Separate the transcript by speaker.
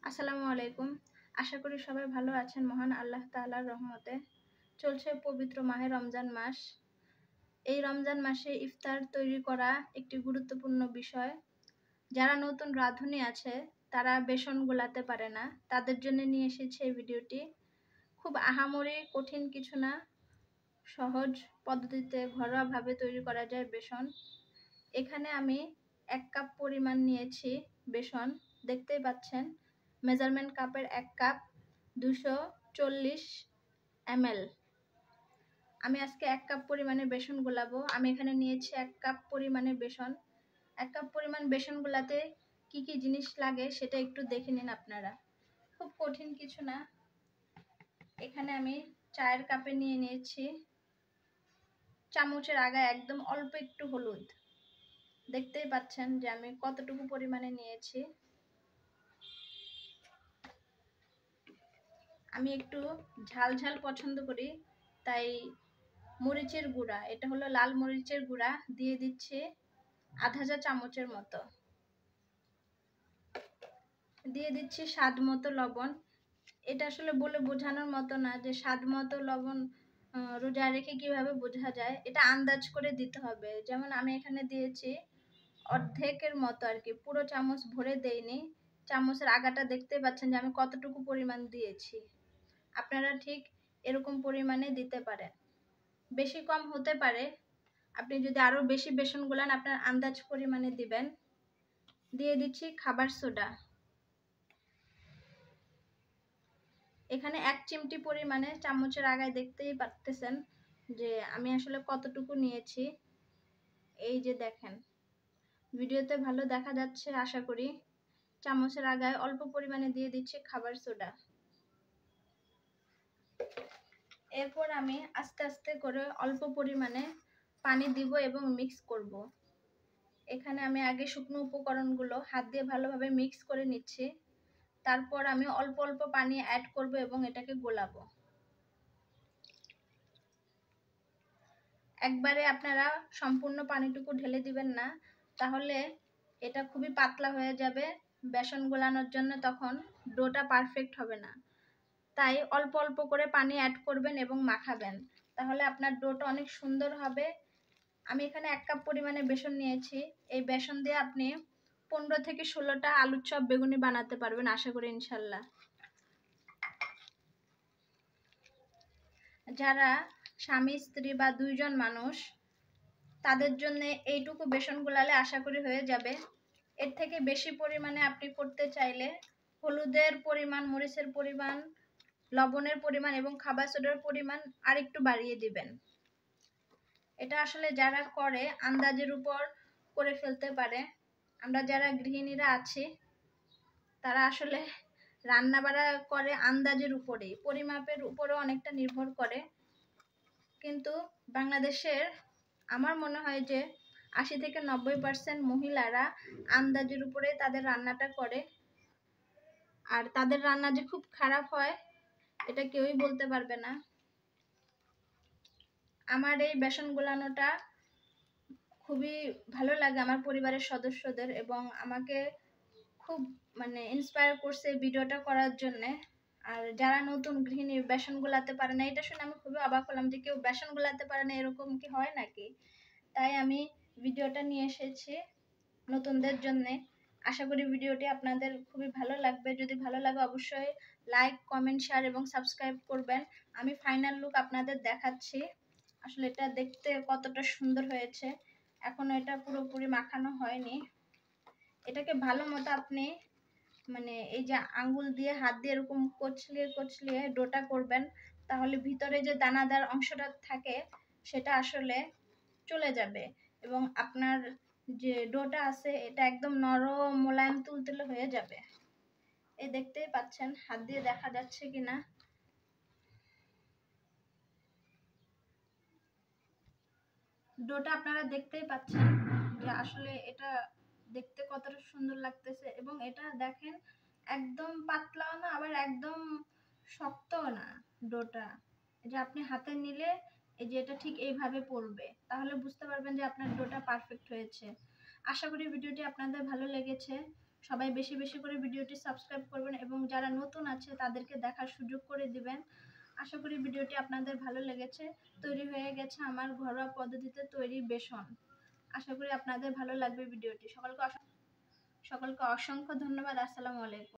Speaker 1: আসসালামু আলাইকুম। আশা করি সবাই ভালো আছেন। মহান আল্লাহ তাআলার রহমতে চলছে পবিত্র মাহে রমজান মাস। এই রমজান মাসে ইফতার তৈরি করা একটি গুরুত্বপূর্ণ বিষয়। যারা নতুন রাঁধুনি আছে তারা বেসন গোলাতে পারে না, তাদের জন্য নিয়ে এসেছি এই ভিডিওটি। খুব আহামরি কঠিন কিছু না, সহজ পদ্ধতিতে ঘরোয়াভাবে তৈরি করা যায় বেসন। এখানে আমি 1 কাপ পরিমাণ নিয়েছি বেসন, দেখতেই পাচ্ছেন। মেজারমেন্ট কাপের 1 কাপ 240 ml। আমি আজকে 1 কাপ পরিমাণে বেসন গোলাবো। আমি এখানে নিয়েছি 1 কাপ পরিমাণে বেসন। 1 কাপ পরিমাণ বেসন গোলাতে কি কি জিনিস লাগে সেটা একটু দেখে নিন আপনারা। খুব কঠিন কিছু না। এখানে আমি চায়ের কাপে নিয়ে নিয়েছি চামচের আগায় একদম অল্প একটু হলুদ। দেখতেই পাচ্ছেন যে আমি কতটুকু পরিমাণে নিয়েছি। আমি একটু ঝাল ঝাল পছন্দ করি, তাই মরিচের গুঁড়া, এটা হলো লাল মরিচের গুঁড়া, দিয়ে দিচ্ছি আধা চা চামচের মতো। দিয়ে দিচ্ছি স্বাদ মতো লবণ। এটা আসলে বলে বোঝানোর মতো না যে স্বাদ মতো লবণ রোজা রেখে কিভাবে বোঝা যায়, এটা আন্দাজ করে দিতে হবে। যেমন আমি এখানে দিয়েছি অর্ধেকের মতো আর কি, পুরো চামচ ভরে দেইনি। চামচের আগাটা দেখতেই পাচ্ছেন যে আমি কতটুকু পরিমাণ দিয়েছি। আপনারা ঠিক এরকম পরিমাণে দিতে পারেন, বেশি কম হতে পারে। আপনি যদি আরো বেশি বেসন গোলান আপনার আন্দাজ পরিমাণে দিবেন। দিয়ে দিচ্ছি খাবার সোডা। এখানে 1 চিমটি পরিমাণে, চামচের আগায় দেখতেই পাচ্ছেন যে আমি আসলে কতটুকু নিয়েছি। এই যে দেখেন, ভিডিওতে ভালো দেখা যাচ্ছে আশা করি। চামচের আগায় অল্প পরিমাণে দিয়ে দিচ্ছি খাবার সোডা। এরপর আমি আস্তে আস্তে করে অল্প পরিমাণে পানি দিব এবং মিক্স করব। এখানে আমি আগে শুকনো উপকরণগুলো হাত দিয়ে ভালোভাবে মিক্স করে নিচ্ছি। তারপর আমি অল্প অল্প পানি অ্যাড করব এবং এটাকে গোলাবো। একবারে আপনারা সম্পূর্ণ পানিটুকু ঢেলে দিবেন না, তাহলে এটা খুবই পাতলা হয়ে যাবে। বেসন গোলানোর জন্য তখন ডোটা পারফেক্ট হবে না। তাই অল্প অল্প করে পানি অ্যাড করবেন এবং মাখাবেন, তাহলে আপনার ডোটা অনেক সুন্দর হবে। আমি এখানে 1 কাপ পরিমাণে বেসন নিয়েছি। এই বেসন দিয়ে আপনি 15 থেকে 16টা আলুর চপ বেগুনি বানাতে পারবেন আশা করি ইনশাল্লাহ। যারা স্বামী স্ত্রী বা 2 জন মানুষ, তাদের জন্য এইটুকু বেসন গোলালে আশা করি হয়ে যাবে। এর থেকে বেশি পরিমাণে আপনি করতে চাইলে হলুদের পরিমাণ, মরিচের পরিমাণ, লবণের পরিমাণ এবং খাবার সোডার পরিমাণ আরেকটু বাড়িয়ে দিবেন। এটা আসলে যারা করে আন্দাজের উপর করে ফেলতে পারে। আমরা যারা গৃহিণীরা আছি তারা আসলে রান্না বাড়া করে আন্দাজের উপরেই, পরিমাপের উপরেও অনেকটা নির্ভর করে। কিন্তু বাংলাদেশের আমার মনে হয় যে 80 থেকে 90% মহিলারা আন্দাজের উপরে তাদের রান্নাটা করে। আর তাদের রান্না যে খুব খারাপ হয় এটা কেউই বলতে পারবে না। আমার এই বেসন গোলানোটা খুবই ভালো লাগে আমার পরিবারের সদস্যদের, এবং আমাকে খুব ইন্সপায়ার করছে ভিডিওটা করার জন্যে। আর যারা নতুন গৃহিণী বেসন গোলাতে পারে না, এটা শুনে আমি খুবই অবাক হলাম যে কেউ বেসন গোলাতে পারে না, এরকম কি হয় নাকি। তাই আমি ভিডিওটা নিয়ে এসেছি নতুনদের জন্যে। আশা করি ভিডিওটি আপনাদের খুবই ভালো লাগবে। যদি ভালো লাগে অবশ্যই লাইক, কমেন্ট, শেয়ার এবং সাবস্ক্রাইব করবেন। আমি ফাইনাল লুক আপনাদের দেখাচ্ছি আসলে এটা দেখতে কতটা সুন্দর হয়েছে। এখনো এটা পুরোপুরি মাখানো হয়নি। এটাকে ভালো মতো আপনি এই যে আঙ্গুল দিয়ে, হাত দিয়ে এরকম কচলিয়ে কচলিয়ে ডোটা করবেন, তাহলে ভিতরে যে দানাদার অংশটা থাকে সেটা আসলে চলে যাবে এবং আপনার যে ডোটা আছে এটা একদম নরম, মোলায়েম, তুলতুলে হয়ে যাবে। এই দেখতেই পাচ্ছেন, হাত দিয়ে দেখা যাচ্ছে কিনা। ডোটা আপনারা দেখতেই পাচ্ছেন যে আসলে এটা দেখতে কতটা সুন্দর লাগতেছে। এবং এটা দেখেন একদম পাতলাও না, আবার একদম শক্তও না ডোটা। যে আপনি হাতে নিলে এই যে এটা ঠিক এইভাবে পড়বে, তাহলে বুঝতে পারবেন যে আপনার ডোটা পারফেক্ট হয়েছে। আশা করি ভিডিওটি আপনাদের ভালো লেগেছে। সবাই বেশি বেশি করে ভিডিওটি সাবস্ক্রাইব করবেন এবং যারা নতুন আছে তাদেরকে দেখার সুযোগ করে দিবেন। আশা করি ভিডিওটি আপনাদের ভালো লেগেছে। তৈরি হয়ে গেছে আমার ঘরোয়া পদ্ধতিতে তৈরি বেসন। আশা করি আপনাদের ভালো লাগবে ভিডিওটি। সকলকে অসংখ্য ধন্যবাদ। আসসালামু আলাইকুম।